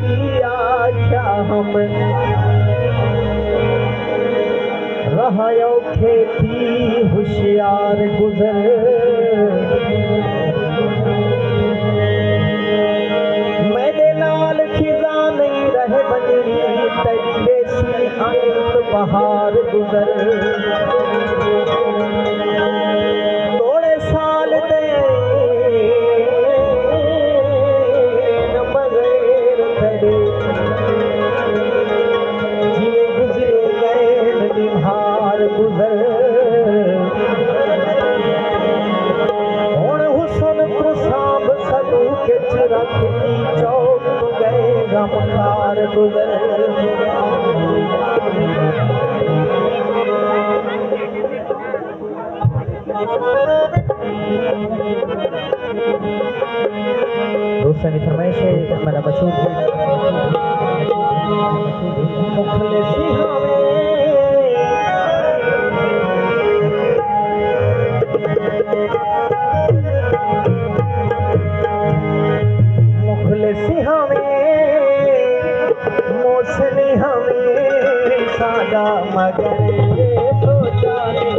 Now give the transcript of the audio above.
क्या हम रहायो खेती होशियार गुजर मेरे नाल खिजा नहीं रहे बजरी तेरी बेसी अंत बहार गुजर थोड़े साल दे बगैर तेरे जिए गुजरे गए निहार गुजर हुण हुसन तू सांभ सदू के रखी चौक गए गमकार गुजर दूसरी फरमाइश है मेरा मशहूर मुखलिसी हमें मोसनी हमें सादा मगर ये सोचा नहीं